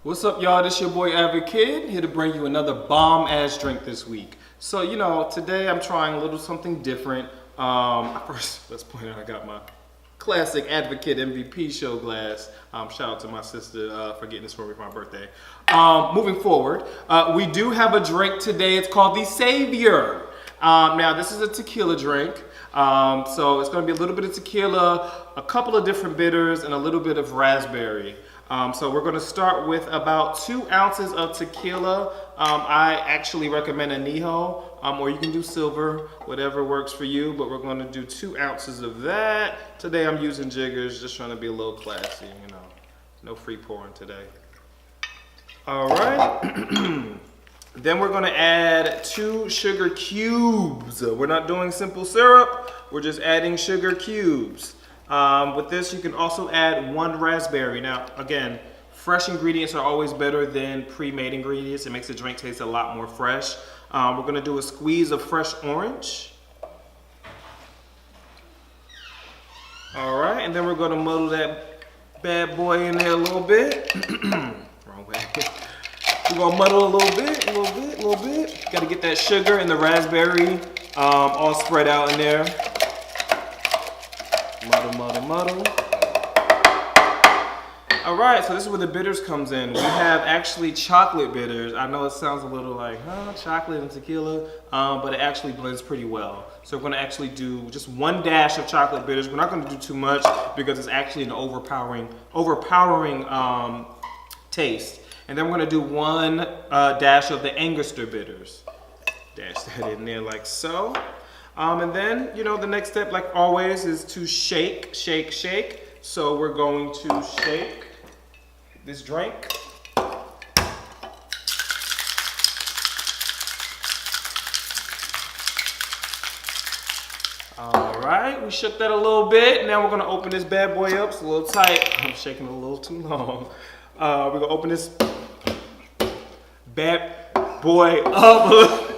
What's up, y'all? This your boy Avid Kid, here to bring you another bomb-ass drink this week. So, today I'm trying a little something different. First, let's point out I got my classic Advocate MVP show glass. Shout out to my sister for getting this for me for my birthday. Moving forward, we do have a drink today. It's called the Savior. Now, this is a tequila drink. So it's going to be a little bit of tequila, a couple of different bitters, and a little bit of raspberry. So we're going to start with about 2 ounces of tequila. I actually recommend añejo, or you can do silver, whatever works for you. But we're going to do 2 ounces of that. Today I'm using jiggers, just trying to be a little classy, No free pouring today. All right. Then we're going to add 2 sugar cubes. We're not doing simple syrup. We're just adding sugar cubes. With this, you can also add 1 raspberry. Now, again, fresh ingredients are always better than pre-made ingredients. It makes the drink taste a lot more fresh. We're going to do a squeeze of fresh orange. All right, and then we're going to muddle that bad boy in there a little bit. Wrong way. We're going to muddle a little bit. Got to get that sugar and the raspberry all spread out in there. Muddle. All right, so this is where the bitters comes in. We have actually chocolate bitters. I know it sounds a little like, chocolate and tequila, but it actually blends pretty well. So we're gonna actually do just 1 dash of chocolate bitters. We're not gonna do too much because it's actually an overpowering taste. And then we're gonna do 1 dash of the Angostura bitters. Dash that in there like so. And then, the next step, like always, is to shake. So we're going to shake this drink. All right, we shook that a little bit. Now we're gonna open this bad boy up. It's a little tight. I'm shaking it a little too long. We're gonna open this bad boy up.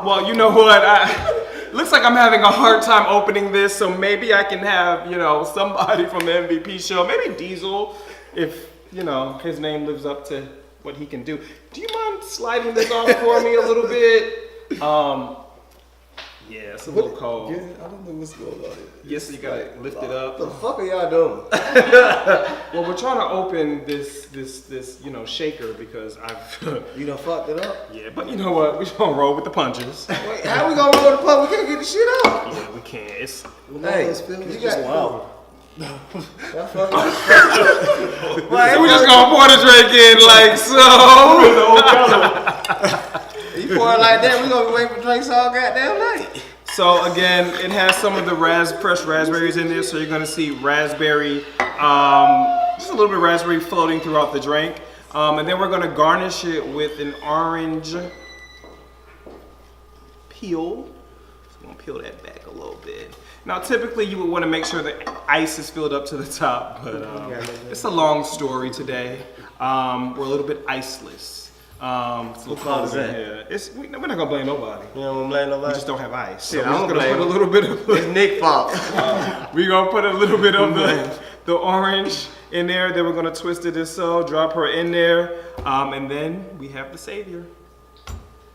Well, you know what? Looks like I'm having a hard time opening this, so maybe I can have, somebody from the MVP show, maybe Diesel, if, his name lives up to what he can do. Do you mind sliding this off for me a little bit? Yeah, it's a little cold. Yeah, I don't know what's going on here. Yes, you gotta lift it up. What the fuck are y'all doing? Well, we're trying to open this shaker because I've You done fucked it up? Yeah, but you know what? We're just gonna roll with the punches. Wait, how we gonna roll the pump? We can't get the shit out. Yeah, we can't. It's Hey, you just wow. we just gonna pour the drink in like so. You pour it like that, we gonna be waiting for drinks all goddamn night. So again, it has some of the fresh raspberries in there, so you're gonna see raspberry, just a little bit of raspberry floating throughout the drink. And then we're gonna garnish it with an orange peel. So I'm gonna peel that back a little bit. Now, typically you would wanna make sure the ice is filled up to the top, but it's a long story today. We're a little bit iceless. What fault is that? We're not gonna blame nobody. You don't blame nobody? We just don't have ice. So Yeah, we're just gonna put a little bit of It's Nick's fault. we're gonna put a little bit of the orange in there, then we're gonna twist it as so, drop her in there, and then we have the Savior.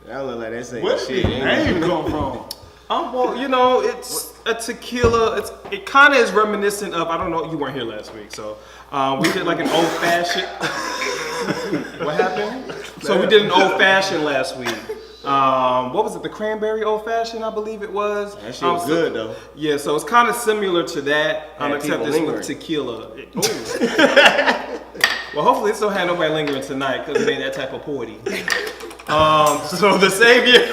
That look like that same Where shit. did the name come from? Well, it's a tequila. It kind of is reminiscent of, I don't know, you weren't here last week, so we did like an old fashioned. What happened? So we did an old fashioned last week. What was it? The cranberry old fashioned, I believe it was. That shit was good though. Yeah, so it's kind of similar to that, except this lingering. with tequila. Well, hopefully this don't have nobody lingering tonight because it ain't that type of party. So the Savior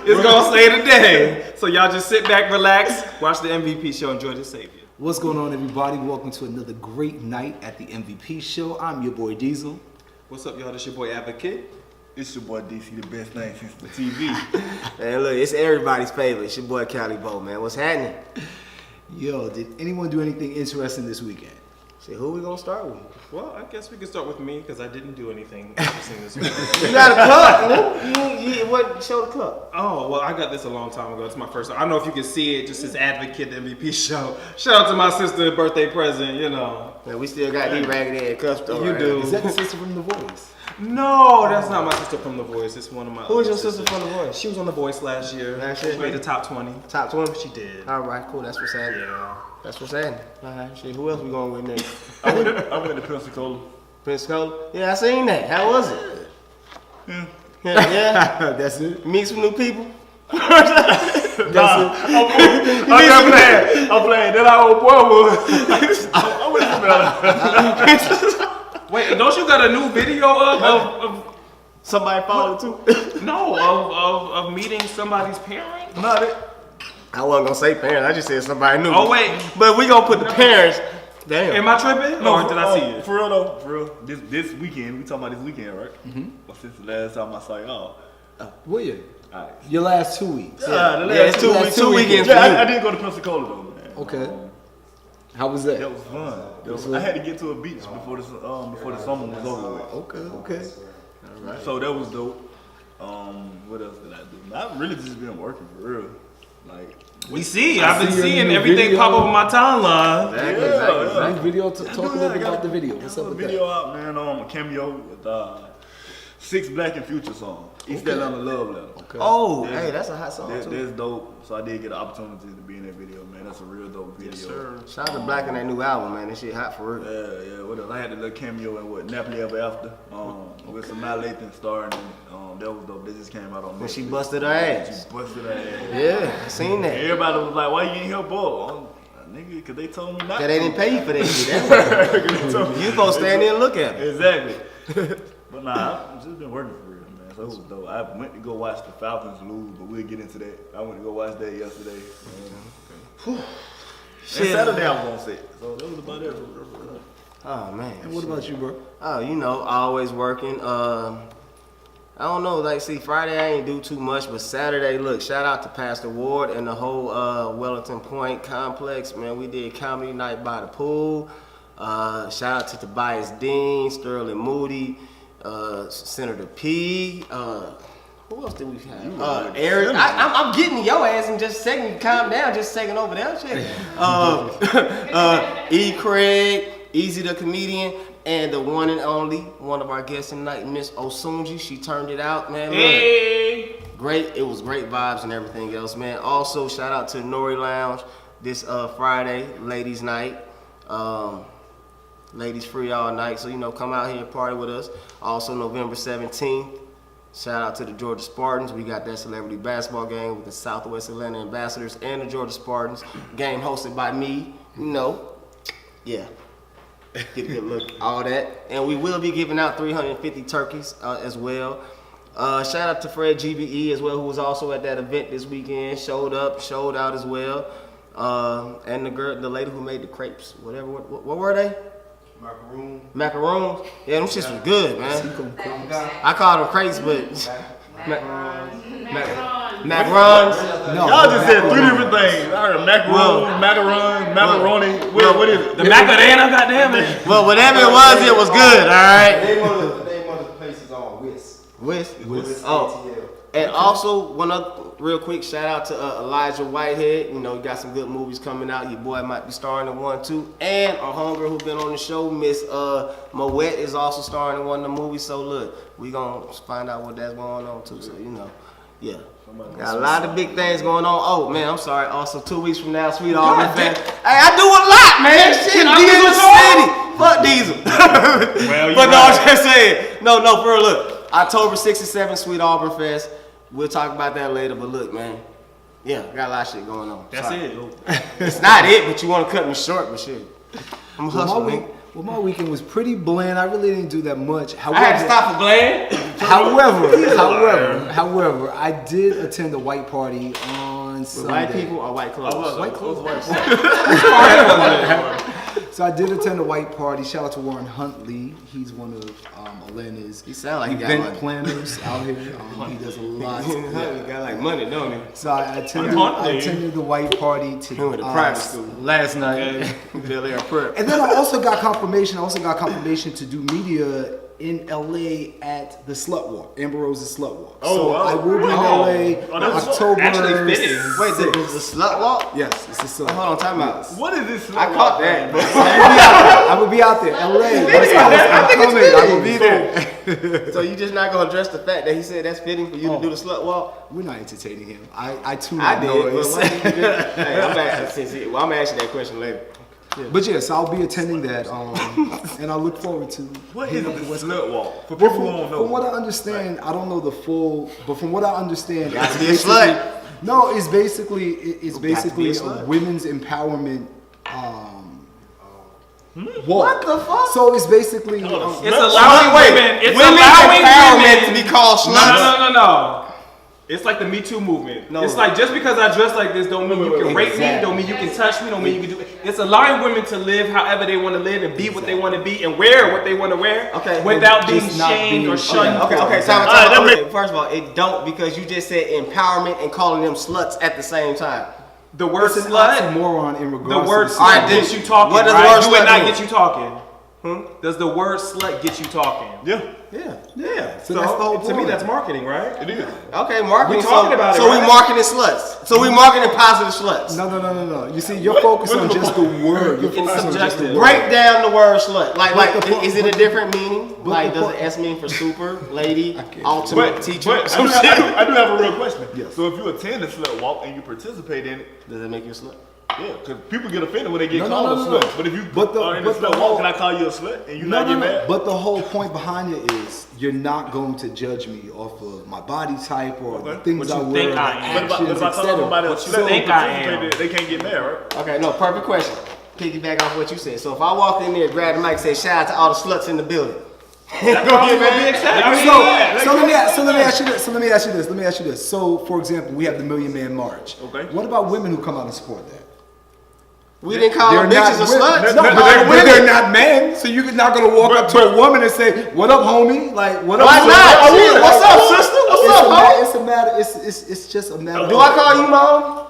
is gonna say today. So y'all just sit back, relax, watch the MVP show, enjoy the Savior. What's going on, everybody? Welcome to another great night at the MVP show. I'm your boy Diesel. What's up, y'all? This your boy Advocate. It's your boy DC, the best thing since the TV. Man, look, it's everybody's favorite. It's your boy Calibo, man. What's happening? Yo, did anyone do anything interesting this weekend? Shit, who we gonna start with? Well, I guess we can start with me because I didn't do anything interesting this week. You got a cup, man. You what? Show the cup. Oh, well, I got this a long time ago. It's my first time. I don't know if you can see it, just as advocate, the MVP show. Shout out to my sister, birthday present, you know. Man, we still got these raggedy ass cups though. You right? do. Is that the sister from The Voice? No, that's not my sister from The Voice. It's one of my Who is other your sister sisters. from The Voice? She was on The Voice last year. Last year? She made the top 20. Top 20? She did. All right, cool. That's what's happening. Yeah. That's what's happening. All right, shit. Who else we going with next? I went to Pensacola. Pensacola? Yeah, I seen that. How was it? Yeah. Yeah. That's it. Meet some new people. That's it. I'm playing. Then our old boy was. Wait, don't you got a new video of Somebody followed too. of meeting somebody's parent? Not it. I wasn't gonna say parents. I just said somebody new. Oh, wait. But we gonna put the parents. Damn. Am I tripping? Or did I see it? For real though, for real. This weekend, we talking about this weekend, right? Mm-hmm. Well, since the last time I saw y'all. William, Alright. your last 2 weeks. The Yeah, it's two Last two weekends. Yeah, for you. I did go to Pensacola though, man. Okay. How was that? That was fun. I had to get to a beach before the summer was over with. Okay. So that was dope. What else did I do? I've really just been working for real. Like, We see. I've been see your seeing new everything video. pop up on my timeline. Exactly. Nice video. Talk a little bit about the video. What's up a with video that? out, man, a cameo with 6 Black and Future songs. East Atlanta Love Letter. Okay. Oh, That's- hey, that's a hot song too. That's dope. So I did get an opportunity to be in that video, man. That's a real dope video. Shout out to Black and that new album, man. That shit hot for real. Yeah. What else? I had a little cameo in what Napoli Ever After, with some Lathan starring. That was dope. They just came out on. When she Netflix. busted her ass. She busted her ass. Yeah, I seen that. Everybody was like, "Why you ain't help up?" Nigga, cause they told me not. Cause they didn't pay you for that shit. That's why. You supposed to stand there and look at it. Exactly. But nah, I've just been working for real, man. So it was dope. I went to go watch the Falcons lose, but we'll get into that. I went to go watch that yesterday. And Saturday I was on set. So that was about it. Oh man. And what about you, bro? Oh, you know, always working. I don't know, like, see, Friday I ain't do too much, but Saturday, look, shout out to Pastor Ward and the whole Wellington Point complex, man. We did comedy night by the pool. Shout out to Tobias Dean, Sterling Moody, Senator P. Who else did we have? Eric. I'm getting your ass in just a second. Calm down, just taking over that shit. E. Craig, Easy the Comedian, and the one and only, one of our guests tonight, Miss Osunji. She turned it out, man. Hey. Great. It was great vibes and everything else, man. Also, shout out to Nori Lounge this Friday, ladies' night. Ladies free all night, so, you know, come out here and party with us. Also, November 17th, shout out to the Georgia Spartans. We got that celebrity basketball game with the Southwest Atlanta Ambassadors and the Georgia Spartans. Game hosted by me, you know. Yeah. Get a good look, all that. And we will be giving out 350 turkeys as well. Shout out to Fred GBE as well, who was also at that event this weekend. Showed up, showed out as well. And the lady who made the crepes, whatever. What were they? Macaroons. Yeah, them shits was good, man. I called them crepes, but macarons. No. Y'all just said 3 different things. I heard macaroni. What is it? The Macarena, goddamn it. Well, whatever it was good. All right. The name of the place is on Whis. Oh. And also, one other real quick shout out to Elijah Whitehead. You know, you got some good movies coming out. Your boy might be starring in one too. And our homegirl who been on the show, Miss Moet, is also starring in one of the movies. So look, we gonna find out what that's going on too. So, you know, yeah. Got a lot of big things going on. Oh man, I'm sorry. Also, 2 weeks from now, Sweet Auburn Fest. Hey, I do a lot, man. Shit, I'm in the city. Fuck Diesel. Well, you But no, right. I'm just saying. No, for real, look. October 6th and 7th, Sweet Auburn Fest. We'll talk about that later, but look, man. Yeah, got a lot of shit going on. That's Sorry. it. It's not it, but you want to cut me short, but shit. I'm hustling. My weekend was pretty bland. I really didn't do that much. I had to stop for Bland. However, I did attend a white party on With Sunday. white people or white clothes? White clothes. So I did attend a white party. Shout out to Warren Huntley. He's one of Atlanta's He sound like he got event money. planners out here. He does a lot. He got like money, don't he? So I attended the white party He went to to private school. last night. Bel Air Prep. And then I also got confirmation to do media in LA at the Slut Walk, Amber Rose's Slut Walk. Oh, so wow. I will be in Oh, LA that's October. actually fitting. Wait, this is a slut walk? Yes, it's a slut. Hold on, time out. What is this? I caught that. I will be out there, LA. I'm coming. I will be there. So you just not gonna address the fact that he said that's fitting for you to do the slut walk? We're not entertaining him. I too I did, know but it. why didn't you just, hey, I'm gonna ask you that question later. But yes, I'll be attending that, and I look forward to. What is hitting up the the West slut walk? For Well, people who don't know. from what I understand, I don't know the full, but from what I understand, Got to it's be a basically- slut. No, it's basically a a slut. women's empowerment. Walk. What the fuck? So it's basically It's Slut- allowing Wait, women. It's women's allowing empowerment women to be called sluts? No. It's like the Me Too movement. No. It's like just because I dress like this don't mean you can rape me, don't mean you can touch me, don't mean you can do it. It's allowing women to live however they want to live and be what they want to be and wear what they want to wear Okay. without Just being not shamed being or shunned. Okay, for okay, it. time Alright, that out. make- First of all, it don't because you just said empowerment and calling them sluts at the same time. The word it's an slut, oxymoron in the regards word to slut Alright, then gets you talking, what does the right? word You would slut not mean? get you talking. Does the word slut get you talking? Yeah, Yeah. So, that's the whole to me, point. that's marketing, right? it is. Okay, marketing. We talking about it, So right? we marketing sluts. So we marketing positive sluts. No. You see, you're focused on just the word. You're focused on just the subjective. word. Break down the word slut. Like, But the po- is it a but- different meaning? but Like, the does po- an S mean for super, lady, can't- ultimate But, teacher? but Some shit. I do have a real question. Yes. So if you attend the slut walk and you participate in it, Does that make you a slut? yeah, because people get offended when they get No, called no, a no. slut. But if you But the- are in the but the slut whole- walk, can I call you a slut and you not get mad? But the whole point behind it is you're not going to judge me off of my body type or the things What I you wear, think I the am. But if I actions, call somebody a etc. slut think and I am. participated, they can't get mad, right? Okay, no, perfect question. Piggyback off what you said. So if I walk in there, grab the mic, say shout out to all the sluts in the building. That's probably gonna be accepted. I mean, So let me ask you this. So for example, we have the Million Man March. Okay. What about women who come out and support that? We didn't call them bitches a women. sluts. No, They're but they're not men. So you're not gonna walk up to a woman and say, "What up, homie?" Like, what up? Why sir?" not? Like, Shit, what's up, sister? What's up, homie? It's a matter. It's just a matter. Do I call you mom?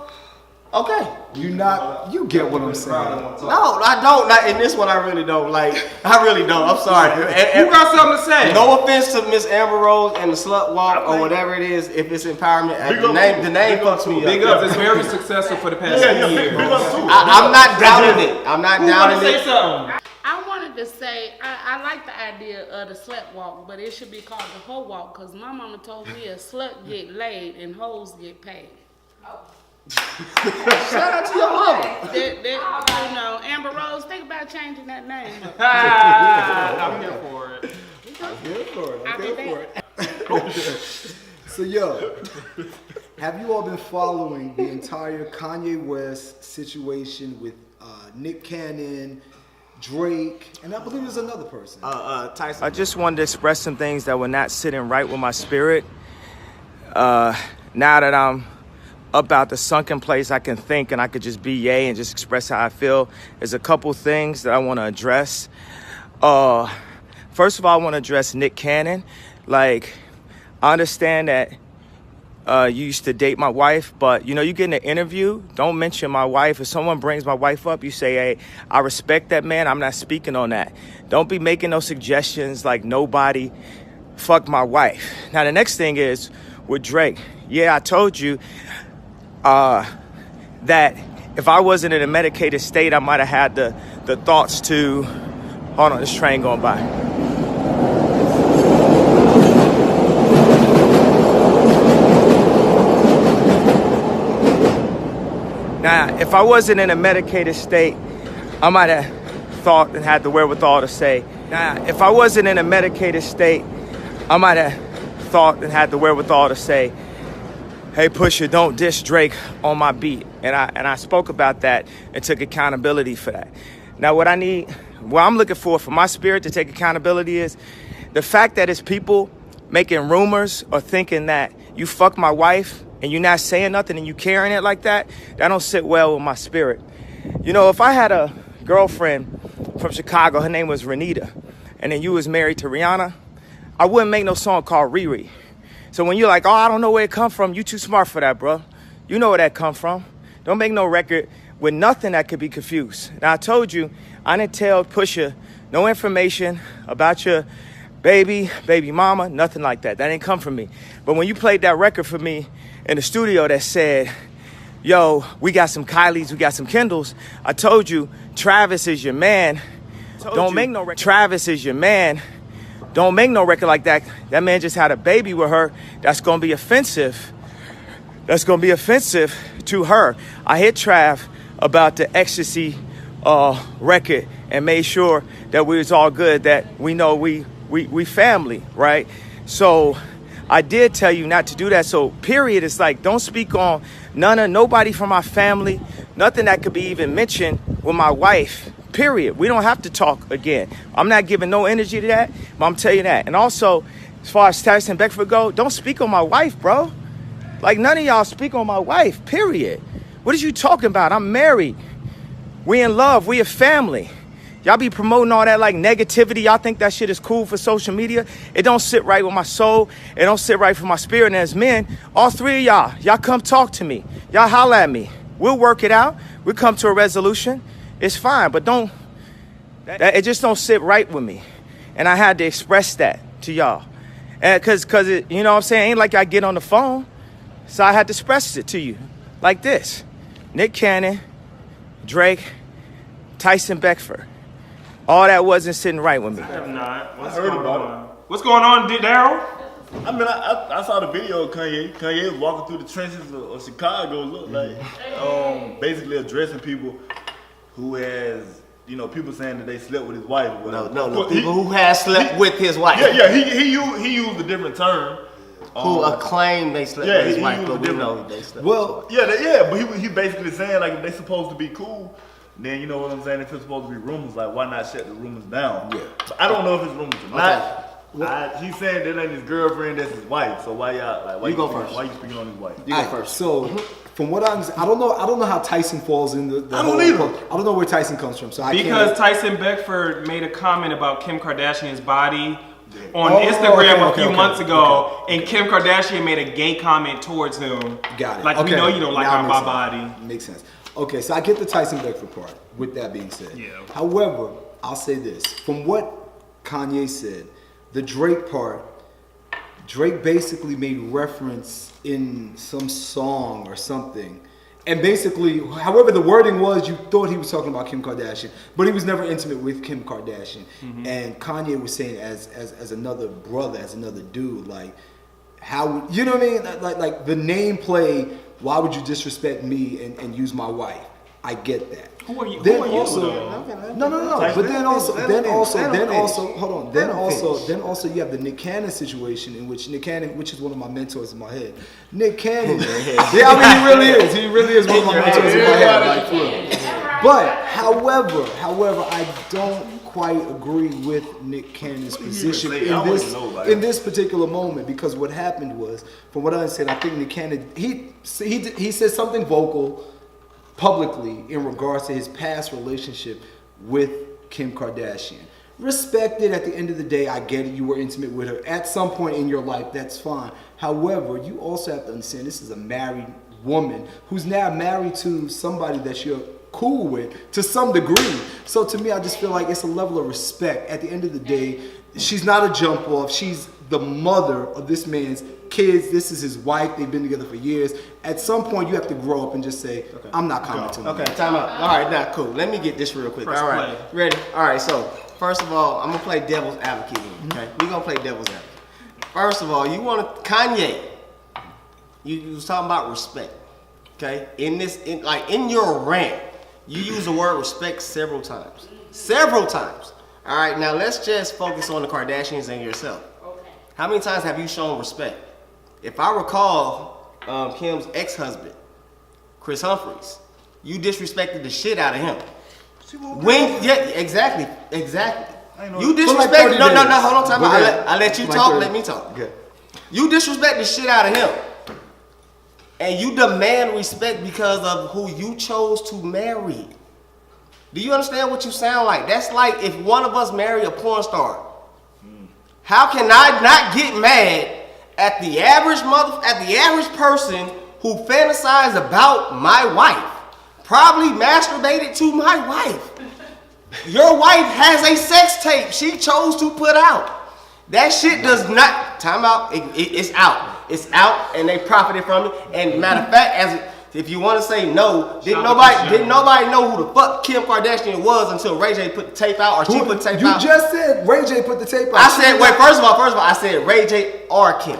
Okay. You get what I'm saying. No, I don't. Not in this one. I really don't. Like, I really don't. I'm sorry. who got something to say? No offense to Miss Amber Rose and the slut walk or whatever it is. If it's empowerment, Big the up name too. the name Big up fucks too. me Big up. up. It's very successful for the past Yeah, few big years. up too. I'm not doubting it. I'm not Who want doubting to say it. something? I wanted to say I like the idea of the slut walk, but it should be called the hoe walk because my mama told me a slut get laid and hoes get paid. Shout out to your mama. You know, Amber Rose, think about changing that name. I'm here for it. I'll be back. So yo, have you all been following the entire Kanye West situation with Nick Cannon, Drake, and I believe there's another person. Tyson. I just wanted to express some things that were not sitting right with my spirit. Now that I'm about the sunken place, I can think and I could just be yay and just express how I feel. There's a couple things that I want to address. First of all, I want to address Nick Cannon. Like, I understand that you used to date my wife, but you know, you get in an interview, don't mention my wife. If someone brings my wife up, you say, hey, I respect that man, I'm not speaking on that. Don't be making no suggestions like nobody fucked my wife. Now, the next thing is with Drake. Yeah, I told you that if I wasn't in a medicated state, I might have had the thoughts to, hold on, this train going by. Now, if I wasn't in a medicated state, I might have thought and had the wherewithal to say, hey, Pusha, don't diss Drake on my beat. And I spoke about that and took accountability for that. Now, what I'm looking for my spirit to take accountability is the fact that it's people making rumors or thinking that you fucked my wife and you're not saying nothing and you carrying it like that, that don't sit well with my spirit. You know, if I had a girlfriend from Chicago. Her name was Renita. And then you was married to Rihanna. I wouldn't make no song called Riri. So when you're like, oh, I don't know where it come from, you too smart for that, bro. You know where that come from. Don't make no record with nothing that could be confused. Now, I told you, I didn't tell Pusha no information about your baby mama, nothing like that. That didn't come from me. But when you played that record for me in the studio that said, yo, we got some Kylies, we got some Kendalls, I told you, Travis is your man. Don't make no record. Travis is your man. Don't make no record like that. That man just had a baby with her. That's going to be offensive. That's going to be offensive to her. I hit Trav about the Ecstasy record and made sure that we was all good, that we know we family, right? So I did tell you not to do that. So period, it's like, don't speak on nobody from my family, nothing that could be even mentioned with my wife. Period. We don't have to talk again. I'm not giving no energy to that, but I'm telling you that. And also, as far as Tyson Beckford go, don't speak on my wife, bro. Like, none of y'all speak on my wife, period. What is you talking about? I'm married. We in love. We a family. Y'all be promoting all that like negativity. Y'all think that shit is cool for social media. It don't sit right with my soul. It don't sit right for my spirit. And as men, all three of y'all come talk to me. Y'all holler at me. We'll work it out. We'll come to a resolution. It's fine, but it just don't sit right with me. And I had to express that to y'all. And cause it, you know what I'm saying? Ain't like I get on the phone. So I had to express it to you like this. Nick Cannon, Drake, Tyson Beckford. All that wasn't sitting right with me. I have not. I heard about it. What's going on, Daryl? I mean, I saw the video of Kanye. Kanye was walking through the trenches of Chicago, look like, basically addressing people who has, you know, people saying that they slept with his wife. Or whatever. No, people who has slept with his wife. Yeah, he used a different term. Who acclaim they slept with his wife, but we know they slept. Well, but he basically saying like if they supposed to be cool, then you know what I'm saying. If it's supposed to be rumors, like why not shut the rumors down? Yeah. So I don't know if it's rumors or not. He's saying that ain't his girlfriend, that's his wife. So why y'all like? Why you go first? Why you speaking on his wife? You go first. So, from what I don't know how Tyson falls in the I don't either. I don't know where Tyson comes from. So because Tyson Beckford made a comment about Kim Kardashian's body on Instagram a few months ago, and Kim Kardashian made a gay comment towards him. Got it. Like, we know you don't like our body. Makes sense. Okay, so I get the Tyson Beckford part. With that being said, yeah. However, I'll say this: from what Kanye said, the Drake part, Drake basically made reference in some song or something. And basically, however the wording was, you thought he was talking about Kim Kardashian, but he was never intimate with Kim Kardashian. Mm-hmm. And Kanye was saying as another brother, as another dude, like, how, you know what I mean? Like the name play, why would you disrespect me and use my wife? I get that. Who are you? Then who are also, you, no. But then also, hold on. Then also, you have the Nick Cannon situation in which Nick Cannon, which is one of my mentors in my head. Nick Cannon, yeah, I mean, he really is. He really is one of my mentors in my head. Like, for real. But however, I don't quite agree with Nick Cannon's position in this particular moment, because what happened was, from what I understand, I think Nick Cannon he said something vocal publicly in regards to his past relationship with Kim Kardashian. Respected at the end of the day, I get it, you were intimate with her at some point in your life, that's fine. However, you also have to understand this is a married woman who's now married to somebody that you're cool with to some degree. So to me, I just feel like it's a level of respect. At the end of the day, she's not a jump off, she's the mother of this man's kids. This is his wife. They've been together for years. At some point, you have to grow up and just say, I'm not commenting. Okay, time out. All right, now, cool. Let me get this real quick. All right, ready? All right, so first of all, I'm going to play devil's advocate here, okay? We're going to play devil's advocate. First of all, you want to, Kanye, you was talking about respect, okay? In your rant, you use the word respect several times. Several times. All right, now let's just focus on the Kardashians and yourself. Okay. How many times have you shown respect? If I recall, Kim's ex-husband, Chris Humphries, you disrespected the shit out of him. Exactly. You disrespected. No, hold on, time out. I let you talk. Let me talk. Okay. You disrespect the shit out of him, and you demand respect because of who you chose to marry. Do you understand what you sound like? That's like if one of us marry a porn star. How can I not get mad at the average person who fantasized about my wife? Probably masturbated to my wife. Your wife has a sex tape she chose to put out. That shit does not, time out, it's out. It's out and they profited from it. And matter of fact, if you want to say no, didn't nobody know who the fuck Kim Kardashian was until Ray J put the tape out or she put the tape out? You just said Ray J put the tape out. I said, wait, first of all, I said Ray J or Kim.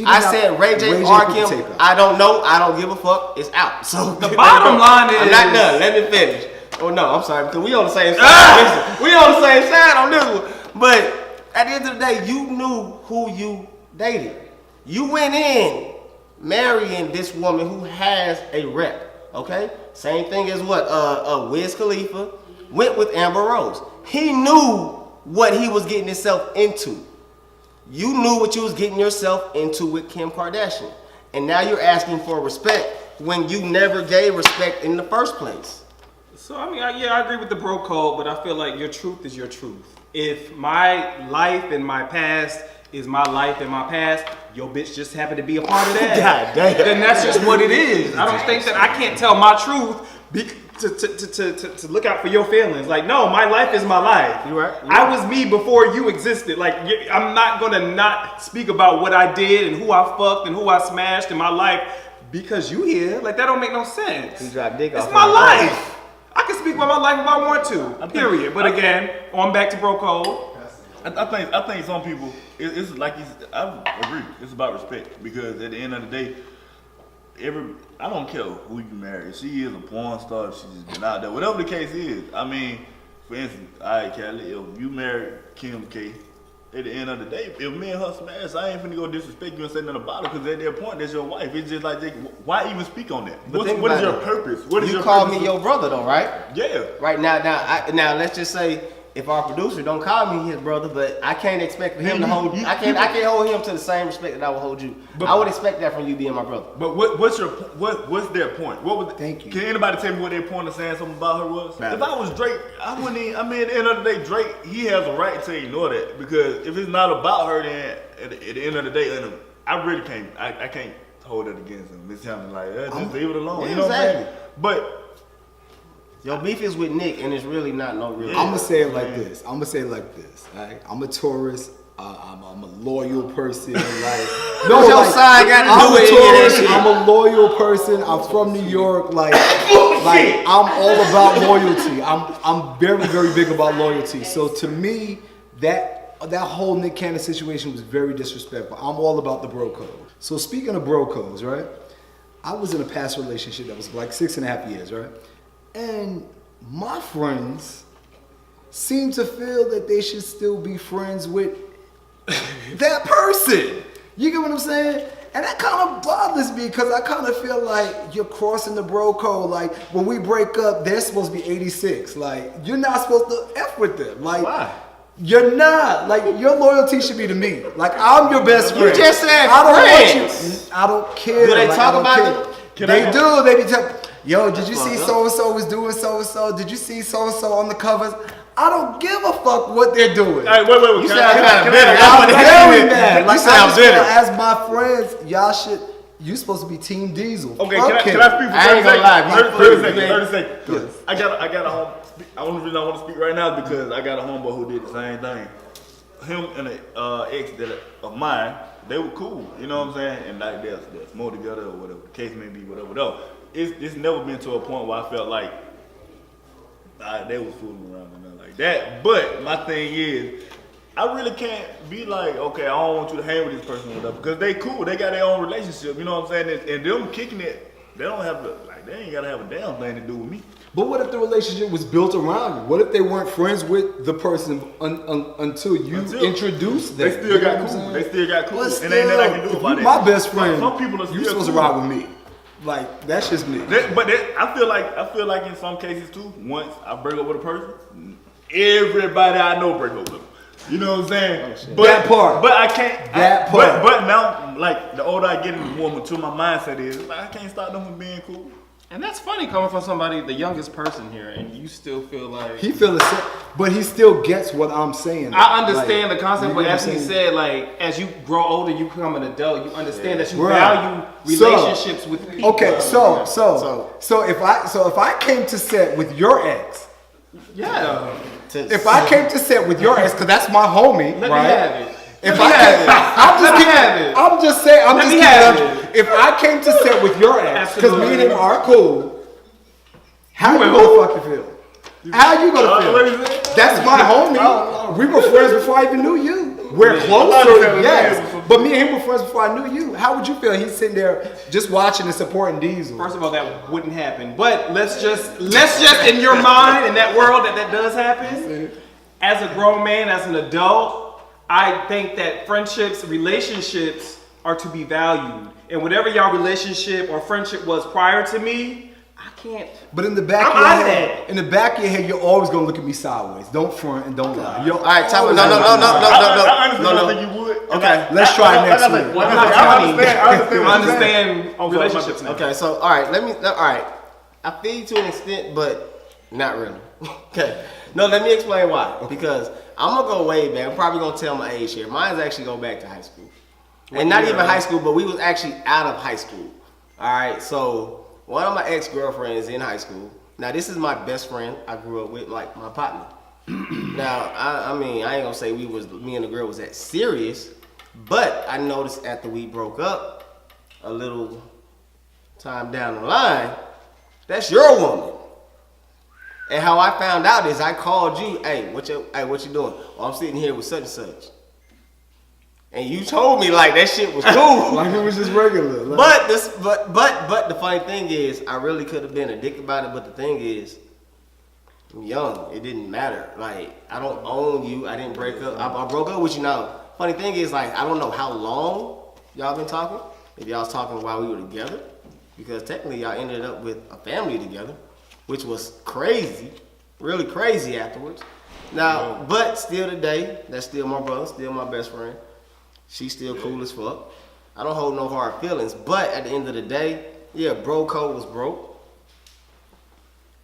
I said Ray J or Kim. I don't know. I don't give a fuck. It's out. So The bottom line is, I'm not done. Let me finish. Oh no, I'm sorry because we on the same side. Listen, we on the same side on this one. But at the end of the day, you knew who you dated. You went in marrying this woman who has a rep, okay? Same thing as what Wiz Khalifa went with Amber Rose. He knew what he was getting himself into. You knew what you was getting yourself into with Kim Kardashian. And now you're asking for respect when you never gave respect in the first place. So, I mean, I agree with the bro code, but I feel like your truth is your truth. If my life and my past is my life and my past, your bitch just happened to be a part of that. God damn. Then that's just what it is. I don't think that I can't tell my truth to look out for your feelings. Like, no, my life is my life. You're right. I was me before you existed. Like, I'm not gonna not speak about what I did and who I fucked and who I smashed in my life because you here. Like, that don't make no sense. You drop dick It's off my on the life. I can speak about my life if I want to. Period. But again, on back to bro code. I think some people, it's like I agree. It's about respect because at the end of the day, I don't care who you marry. She is a porn star. She's just been out there. Whatever the case is. I mean, for instance, all right, Callie, if you marry Kim K, at the end of the day, if me and her smash, I ain't finna go disrespect you and say nothing about it because at that point, that's your wife. It's just like, why even speak on that? What is your purpose? What is you your call purpose? me your brother though, right? Yeah. Right now let's just say if our producer don't call me his brother, but I can't expect for him to hold. I can't hold him to the same respect that I would hold you. But I would expect that from you being my brother. But what's their point? Thank you. Can anybody tell me what their point of saying something about her was? If I was Drake, I wouldn't. I mean, at the end of the day, Drake, he has a right to ignore that because if it's not about her, then at the end of the day, I really can't. I can't hold it against him. It's something like just leave it alone. Yeah, you know exactly. what I'm saying? But your beef is with Nick, and it's really not no real. I'm gonna say it like this. All right? I'm a Taurus. I'm a loyal person. Like, What's your sign got to do with any of that shit? I'm a loyal person. I'm from New York. Like I'm all about loyalty. I'm very, very big about loyalty. So to me, that whole Nick Cannon situation was very disrespectful. I'm all about the bro code. So speaking of bro codes, right? I was in a past relationship that was like 6.5 years, right? And my friends seem to feel that they should still be friends with that person. You get what I'm saying? And that kind of bothers me because I kind of feel like you're crossing the bro code. Like when we break up, they're supposed to be 86. Like you're not supposed to F with them. Like why? You're not. Like your loyalty should be to me. Like I'm your best friend. You just said I don't friends. want you. I don't care. Do they Like, talk I don't about care. them? They do. They be telling, yo, did you see fuck up. so-and-so was doing so-and-so? Did you see so-and-so on the covers? I don't give a fuck what they're doing. Hey, wait. You sound kind of bitter. I'm very You mad. Like, sound I just bitter. feel as my friends, y'all should, you supposed to be Team Diesel. Okay, Fuck can him. I speak for I 30 ain't gonna seconds? lie, 30 seconds. Yes. I got a home. Only reason I want to speak right now is because I got a homeboy who did the same thing. Him and an ex of mine, they were cool. You know what I'm saying? And like they're more together or whatever the case may be, whatever. Though it's never been to a point where I felt like they was fooling around and nothing like that. But my thing is, I really can't be like, okay, I don't want you to hang with this person or whatever, because they cool. They got their own relationship. You know what I'm saying? And them kicking it, they don't have to, like, they ain't gotta have a damn thing to do with me. But what if the relationship was built around you? What if they weren't friends with the person until you introduced them? They still got cool. They still got cool. But And ain't nothing I can still, do if about you it. my best friend, Some people are still you supposed cool. to ride with me. Like that's just me. I feel like in some cases too, once I break up with a person, everybody I know break up with them. You know what I'm saying? That part. But I can't. That part. But now, like the older I get, the more mature my mindset is. Like I can't stop them from being cool. And that's funny coming from somebody, the youngest person here, and you still feel like He feels the same, but he still gets what I'm saying. I understand Like, the concept, you but get what as I'm he saying? said, like as you grow older, you become an adult. You understand that you Right. value relationships with people. Okay, so if I came to set with your ex, yeah, if I came to set with your ex, because that's my homie, let right? me have it. If Let me have it. I'm just Let me keeping, have it. I'm just saying, I'm Let just me keeping have it. If I came to set with your ex, because me and him Absolutely. are cool, how you and gonna who? fucking feel? How you gonna feel? That's my homie. We were friends before I even knew you. We're closer, yes. But me and him were friends before I knew you. How would you feel? He's sitting there just watching and supporting Diesel. First of all, that wouldn't happen. But let's just in your mind, in that world that does happen. As a grown man, as an adult, I think that friendships, relationships are to be valued. And whatever y'all relationship or friendship was prior to me, I can't. But in the back I'm of your out of head, that. in the back of your head, you're always gonna look at me sideways. Don't front and don't lie. All right, time out. No. I honestly don't think you would. Okay. Let's try Like next I said, week. like I'm I not said, I funny. understand. I understand. I what you're saying. understand relationships now. Okay, so all right. I feel you to an extent, but not really. Okay. No, let me explain why. Because I'm gonna go way back. I'm probably gonna tell my age here. Mine's actually go back to high school, and not even high school, but we was actually out of high school. All right. So one of my ex-girlfriends in high school. Now this is my best friend I grew up with, like my partner. Now I mean I ain't gonna say me and the girl was that serious, but I noticed after we broke up, a little time down the line, that's your woman. And how I found out is I called you, hey, what you doing? Well, I'm sitting here with such and such. And you told me like that shit was cool. Like it was just regular. Like, But the funny thing is, I really could have been a dick about it, but the thing is, I'm young. It didn't matter. Like, I don't own you. I didn't break up. I broke up with you now. Funny thing is, like, I don't know how long y'all been talking. If y'all was talking while we were together. Because technically y'all ended up with a family together, which was crazy. Really crazy afterwards. Now, but still today, that's still my brother, still my best friend. She's still cool as fuck. I don't hold no hard feelings, but at the end of the day, yeah, bro code was broke.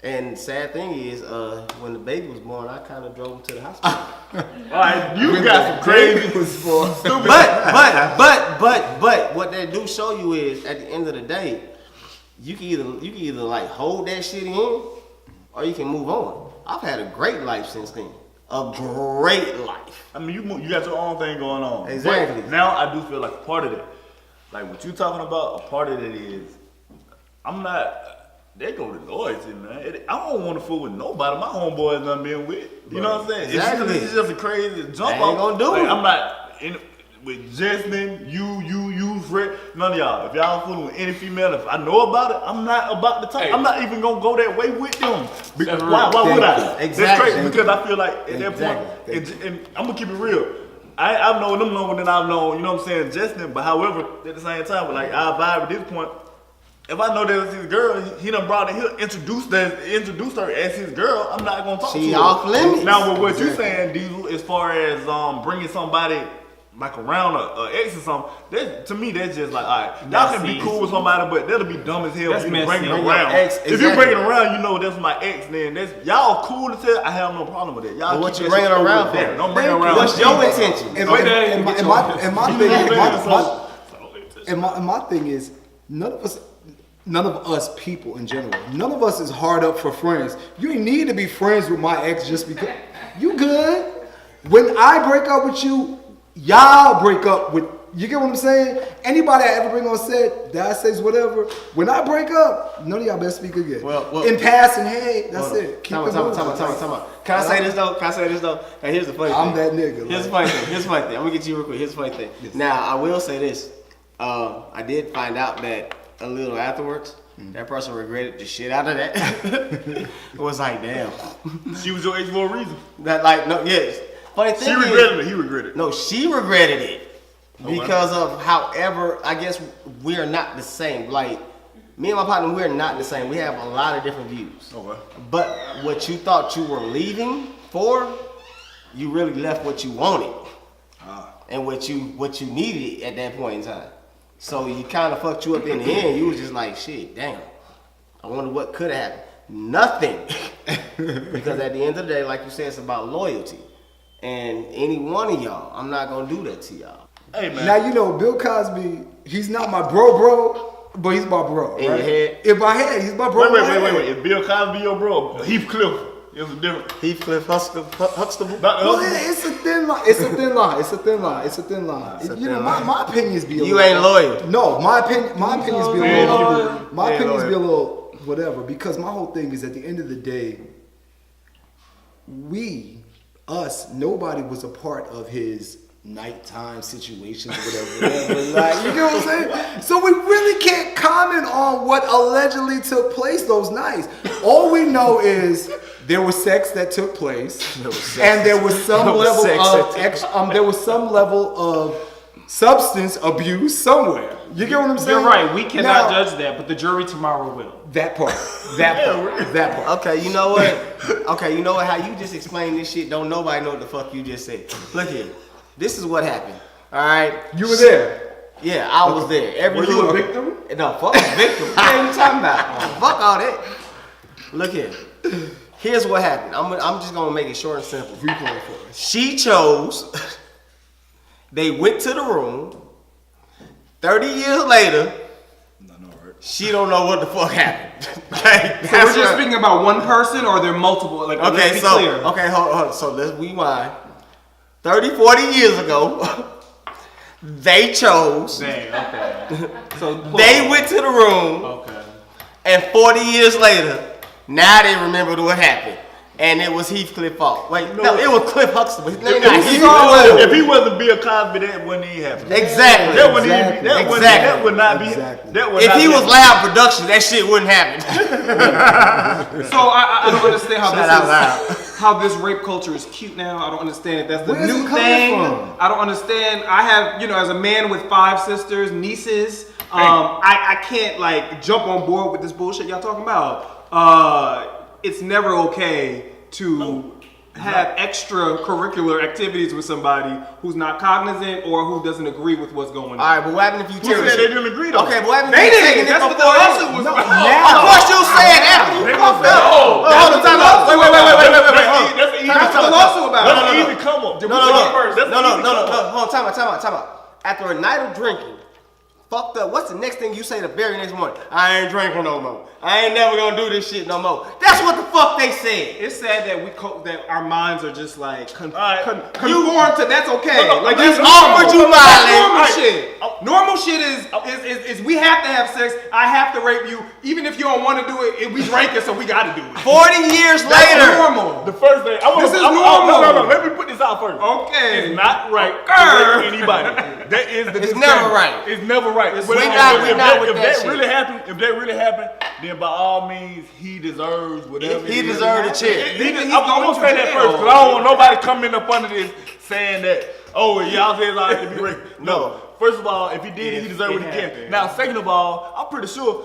And sad thing is, when the baby was born, I kind of drove him to the hospital. All right, you got some crazy stupid. But what that do show you is, at the end of the day, you can either like hold that shit in, or you can move on. I've had a great life since then. A great life. I mean, you got your own thing going on. Exactly. But now I do feel like a part of it, like what you talking about, a part of it is, I'm not. They go to loyalty, man. I don't want to fool with nobody. My homeboys done been with. You know what I'm saying? Exactly. It's just a crazy jump. They ain't gonna do like, it. I'm not with Justin, you, Fred, none of y'all. If y'all fooling with any female, if I know about it, I'm not about to talk. Hey. I'm not even gonna go that way with them. Because That's why real. would I? Exactly. That's crazy because I feel like at that Exactly. point, and I'm gonna keep it real. I've known them longer than I've known, you know what I'm saying, Justin. But however, at the same time, like I vibe at this point. If I know that was his girl, he done brought it here, introduced her as his girl. I'm not gonna talk to her. She off limits. Now, with what you saying, Diesel, as far as bringing somebody like around a ex or something, that to me that's just like, all right, y'all can be Messy. cool with somebody, but that'll be dumb as hell That's if you bring messy. it Bring your around. ex, If you exactly. bring it around, you know that's my ex. Then that's y'all cool as hell. I have no problem with that. Y'all But what keep you that bringing shit over around there. for? Don't bring it around. What's your intention? and Wait, there, my get thing is, none of us people in general, none of us is hard up for friends. You ain't need to be friends with my ex just because you good. When I break up with you, y'all break up with. You get what I'm saying? Anybody I ever bring on set, that says whatever. When I break up, none of y'all better speak again. Well, in passing, hey, that's it. Keep Time it moving. out. Can I say this though? Hey, here's the funny thing. I'm that nigga. Here's the funny thing. I'm gonna get you real quick. Here's the funny thing. Now, I will say this. I did find out that a little afterwards, that person regretted the shit out of that. It was like, damn. She was your ex for a reason. That like, no, yes. Funny thing She is, regretted it. He regretted it. no, she regretted it. Okay. Because of however, I guess we're not the same. Like, me and my partner, we're not the same. We have a lot of different views. Okay. But what you thought you were leaving for, you really left what you wanted. And what you needed at that point in time. So you kind of fucked you up in the end. You was just like, shit, damn. I wonder what could have happened. Nothing. Because at the end of the day, like you said, it's about loyalty. And any one of y'all, I'm not gonna do that to y'all. Hey man. Now you know Bill Cosby. He's not my bro, but he's my bro. In right? your head? In my head, he's my bro. Wait. Is Bill Cosby your bro? Heathcliff is a different. Heathcliff Huxtable. Well, it's a thin line. It's a thin line. It's a thin line. It's a thin line. You know, my opinions be a You little. ain't loyal. No, my opinions be a little. My Yeah, opinions be a lawyer. little whatever. Because my whole thing is at the end of the day, nobody was a part of his nighttime situations or whatever. Like, you know what I'm saying? So we really can't comment on what allegedly took place those nights. All we know is there was sex that took place, and there was some level of substance abuse somewhere. You get what I'm saying? You're right. We cannot Now, judge that, but the jury tomorrow will. that part. Okay, you know what? How you just explain this shit, don't nobody know what the fuck you just said. Look here. This is what happened. Alright? You were there. Yeah, I was there. Were you a victim? No, fuck a victim. What are you talking about? Fuck all that. Look here. Here's what happened. I'm just gonna make it short and simple. Replay for us. She chose. They went to the room. 30 years later, she don't know what the fuck happened. Okay, So we're just speaking about one person, or are there multiple? Like, okay, let's be so clear. okay, hold on. So let's rewind. 30, 40 years ago, they chose. Okay. So They went to the room, Okay. and 40 years later, now they remembered what happened. And it was Heathcliff's fault. Wait, no, it was Cliff Huxtable. His name not Heathcliff. If he wasn't Bill Cosby, that wouldn't even happen. Exactly. That wouldn't even. That would not be. Exactly. That would If not he be- was Loud Productions, that shit wouldn't happen. So I don't understand how Shout out how this rape culture is cute now. I don't understand it. That's the Where's new it coming thing. from? I don't understand. I have, as a man with 5 sisters, nieces, I can't like jump on board with this bullshit y'all talking about. It's never okay to have extracurricular activities with somebody who's not cognizant or who doesn't agree with what's going on. All right, but what happened if you Who tear said they didn't agree though? Okay, but what happened They if you didn't. taking it That's what the before lawsuit was about. Of course you said after you fucked up. Hold on, time out. Wait. Hold on. That's an easy That's what the come up. lawsuit about. That's an easy come up. No. Hold on, time out. After a night of drinking, fucked up. What's the next thing you say the very next morning? I ain't drinking no more. I ain't never gonna do this shit no more. That's what the fuck they said. It's sad that that our minds are just like right. conform to that's okay. No, like you that's offered normal. you That's violence. normal Right. shit. Normal shit is we have to have sex. I have to rape you, even if you don't want to do it. We drank it, so we got to do it. 40 years That's later. normal. The first thing I want This is No. normal. Let me put this out first. Okay. It's not right to Okay. rape anybody. That is the It's disclaimer. never right. It's never right. It's But we if not- we not with if that that shit. really happened, then by all means he deserves whatever. He deserved a check. I'm gonna say that first because I don't want nobody coming up under this saying that, oh, y'all said it's all right to be raped. No. First of all, if he did it, he deserved what he happened. get. Now, second of all, I'm pretty sure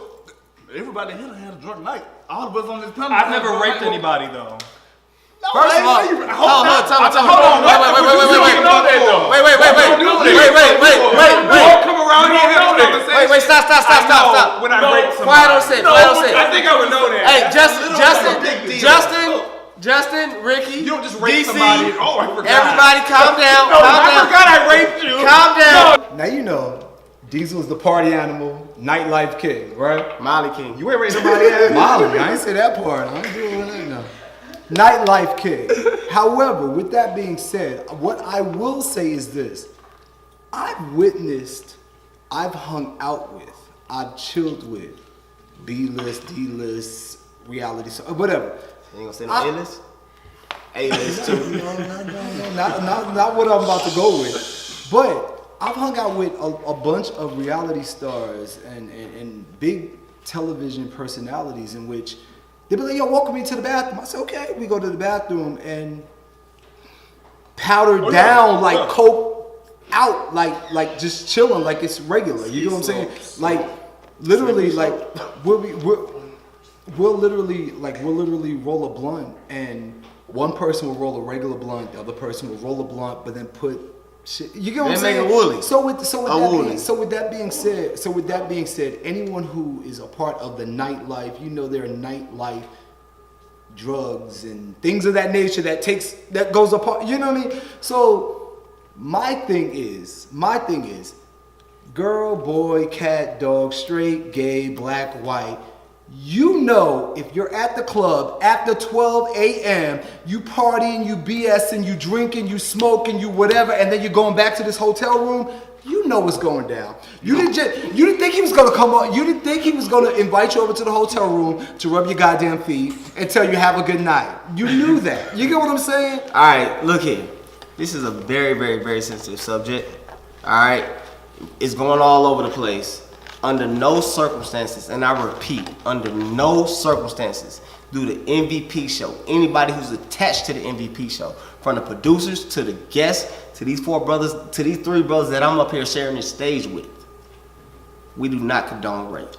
everybody here done had a drunk night. All of us on this panel. I've never raped anybody though. First of all, hold on, time out. Don't come around here and have a conversation. Wait, stop. When I rape somebody. Quiet on set. I think I would know that. Hey, Justin, Ricky, You don't just rape DC, somebody. Oh, I forgot. everybody calm down. I forgot I raped you. Calm down. Now you know, Diesel's the party animal, nightlife king, right? Molly King. You ain't raised nobody else. Molly, I ain't say that part. I ain't doing that now. Nightlife king. However, with that being said, what I will say is this. I've witnessed, I've hung out with, I've chilled with B-list, D-list, reality, whatever. You ain't gonna say no A-list? A-list too. No, not what I'm about to go with. But I've hung out with a bunch of reality stars and big television personalities in which they be like, yo, welcome me to the bathroom. I said, okay. We go to the bathroom and powder down, like coke out, like just chilling, like it's regular. You know what I'm saying? Like literally, like we'll literally roll a blunt, and one person will roll a regular blunt, the other person will roll a blunt, but then put Shit, you get what I'm They saying? make a woolly. So with that being said, anyone who is a part of the nightlife, you know, there are nightlife drugs and things of that nature that goes apart. You know what I mean? So my thing is, girl, boy, cat, dog, straight, gay, black, white. You know, if you're at the club after 12 a.m., you partying, you BSing, you drinking, you smoking, you whatever, and then you're going back to this hotel room, you know what's going down. You didn't think he was gonna come on. You didn't think he was gonna invite you over to the hotel room to rub your goddamn feet and tell you have a good night. You knew that. You get what I'm saying? All right, look here. This is a very, very, very sensitive subject. All right, it's going all over the place. Under no circumstances, and I repeat, under no circumstances, do the MVP show, anybody who's attached to the MVP show, from the producers to the guests, to these three brothers that I'm up here sharing this stage with, we do not condone rape,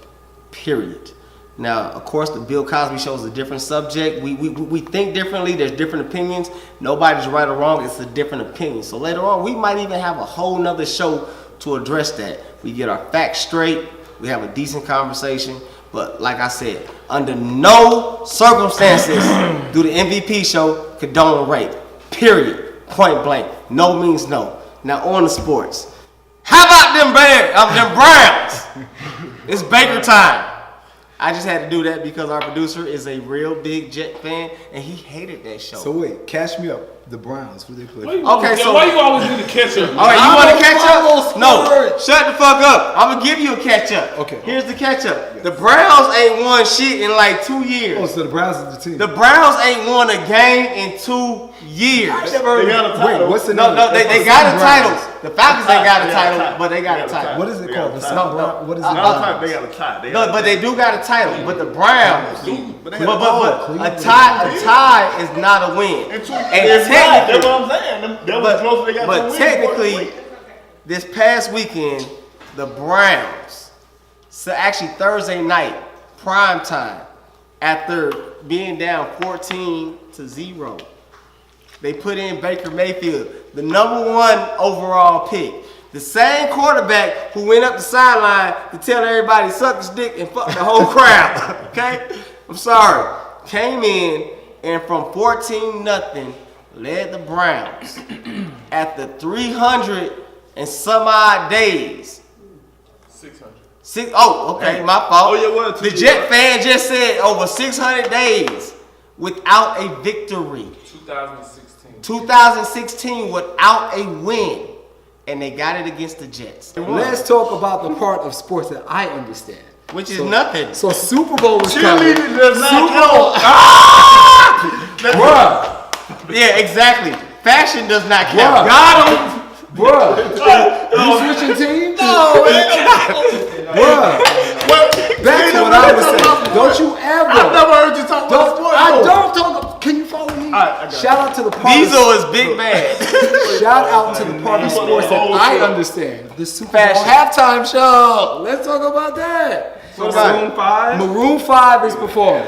period. Now, of course, the Bill Cosby show is a different subject. We think differently. There's different opinions. Nobody's right or wrong. It's a different opinion. So later on, we might even have a whole nother show to address that. We get our facts straight. We have a decent conversation. But like I said, under no circumstances do the MVP show condone rape. Period. Point blank. No means no. Now on the sports. How about them Browns? It's Baker time. I just had to do that because our producer is a real big Jet fan and he hated that show. So wait, catch me up. The Browns, who they play? Why you always need to catch up? All right, you want to catch up? No, sports. shut the fuck up. I'm gonna give you a catch up. Okay. Here's the catch up. The Browns ain't won shit in like 2 years. Oh, so the Browns is the team. The Browns ain't won a game in 2 years. They got a title. Wait, what's the No, name? they got a title. The Falcons ain't got a title, but they got a title. What is it called? The They South Brown. What is it? Not a title. They got a tie. No, but they do got a title. But the Browns, But a tie is not a win. And And that's what I'm saying. That was close. They got But two wins. technically, this past weekend, the Browns, so actually Thursday night, prime time, after being down 14-0, they put in Baker Mayfield, the #1 overall pick. The same quarterback who went up the sideline to tell everybody suck his dick and fuck the whole crowd. Okay? I'm sorry. Came in and from 14-0 led the Browns after 300 and some odd days. 600. Okay, my fault. Oh, yeah, what? The Jet fan just said over 600 days without a victory. 2016. 2016 without a win. And they got it against the Jets. Let's talk about the part of sports that I understand. Which is nothing. So Super Bowl was coming. Cheerleading does not count. Bruh, Yeah, exactly. Fashion does not count. got him. Bruh, you switching teams? Bruh, back to what I was saying. Don't you ever. I've never heard you talk about sports. I don't talk. Can you follow me? Shout out to the part. Diesel is big bad. Shout out to the part of sports that I understand. The Super Bowl Fashion. halftime show. Let's talk about that. Maroon 5? Maroon 5 is performing.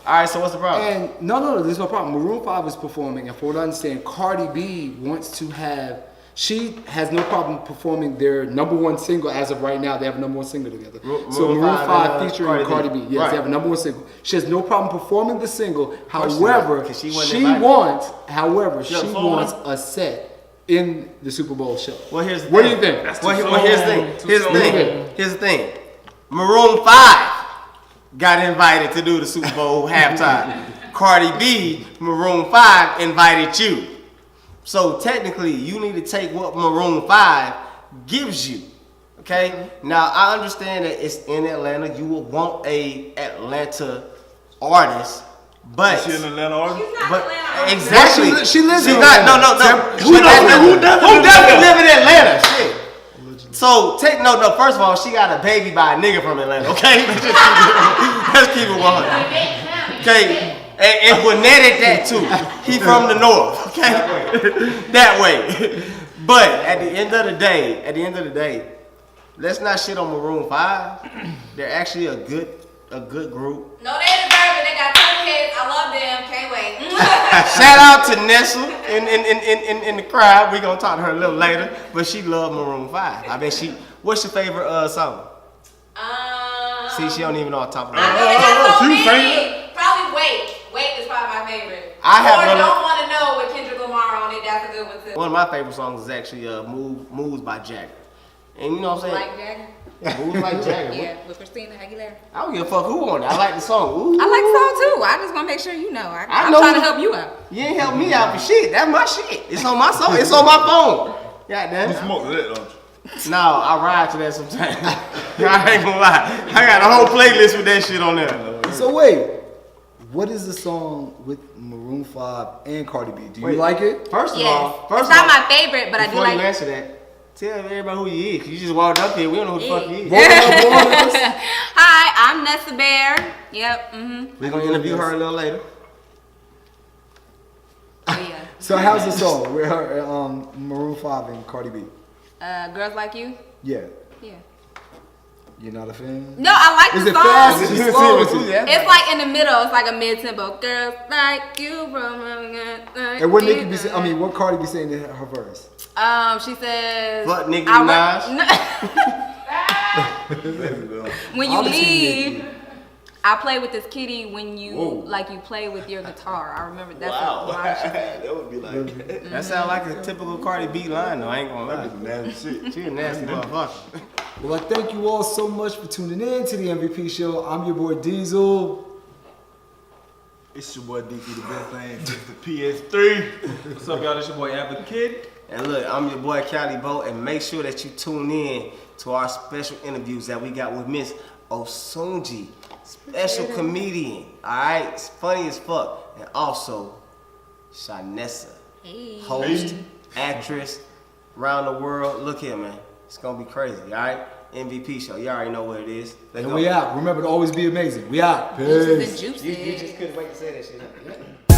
Alright, so what's the problem? And no, there's no problem. Maroon 5 is performing, and from what I understand, Cardi B wants to have. She has no problem performing their #1 single as of right now. They have a #1 single together. So Maroon 5 featuring Cardi B. Yes, Right. they have a #1 single. She has no problem performing the single. However, 'cause she wasn't she invited. wants song? a set in the Super Bowl show. Well, here's the What do thing. you think? Well, here's the thing. Here's the soon. thing. Here's the thing. Maroon 5 got invited to do the Super Bowl halftime. Cardi B, Maroon 5 invited you. So technically, you need to take what Maroon 5 gives you. Okay? Now, I understand that it's in Atlanta. You will want a Atlanta artist, but She an Atlanta artist? but exactly. Well, she lives She's in not. Atlanta. No. Who doesn't live in Atlanta? Shit. So no. First of all, she got a baby by a nigga from Atlanta. Okay, let's keep it 100. Okay, and Gwinnett at that too. He from the north. Okay, that way. But at the end of the day, let's not shit on Maroon 5. They're actually a good group. No, they deserve it. They got 10 kids. I love them. Can't wait. Shout out to Nessa in the crowd. We gonna talk to her a little later, but she loved Maroon 5. I bet she. What's your favorite song? See, she don't even know off the top of her head. I got so she many. Probably Wait. Wait is probably my favorite. I have or really- Don't Want to Know with Kendrick Lamar on it. That's a good one too. One of my favorite songs is actually "Moves" by Jagger. And you know what I'm saying? Like Jagger? Moves like Jagger. Yeah, with Christina Aguilera. I don't give a fuck who on it. I like the song. Ooh. I like the song too. I just want to make sure you know. I'm know trying to you- help you out. You ain't help me out for shit. That's my shit. It's on my song. It's on my phone. Goddamn. You smoke to that, don't you? No, I ride to that sometimes. I ain't gonna lie. I got a whole playlist with that shit on there. So wait, what is the song with Maroon 5 and Cardi B? Do you like it? First of Yes. all, It's not my favorite, but I do before you like it. answer that, tell everybody who you is. 'Cause you just walked up here. We don't know who the fuck you is. Hi, I'm Nessa Bear. Yep. We're gonna interview her a little later. Oh, yeah. So how's the song with her, Maroon 5 and Cardi B? Girls Like You? Yeah, Yeah. you're not a fan? No, I like Is the it song. fast? Is it slow? It's like in the middle. It's like a mid-tempo. Girls like you. And what Nicki be saying? I mean, what Cardi be saying in her verse? She says. Fuck Nicki I Minaj. When you I've seen leave, Nicki. I play with this kitty when you Whoa. like you play with your guitar. I remember that's Wow. the line she said. That would be like, That sound like a typical Cardi B line, though. I ain't gonna lie. that's nasty shit. She a nasty motherfucker. Well, I thank you all so much for tuning in to the MVP show. I'm your boy Diesel. It's your boy DP, the best thing since the PS3. What's up, y'all? This your boy Advocate. And look, I'm your boy Calibo, and make sure that you tune in to our special interviews that we got with Miss Osunji, special comedian. All right, it's funny as fuck, and also Shanessa, host, actress, around the world. Look here, man, it's gonna be crazy. All right, MVP show. You already know what it is. Let's And go. we out. Remember to always be amazing. We out. Juices Peace. and juices. You just couldn't wait to say that shit.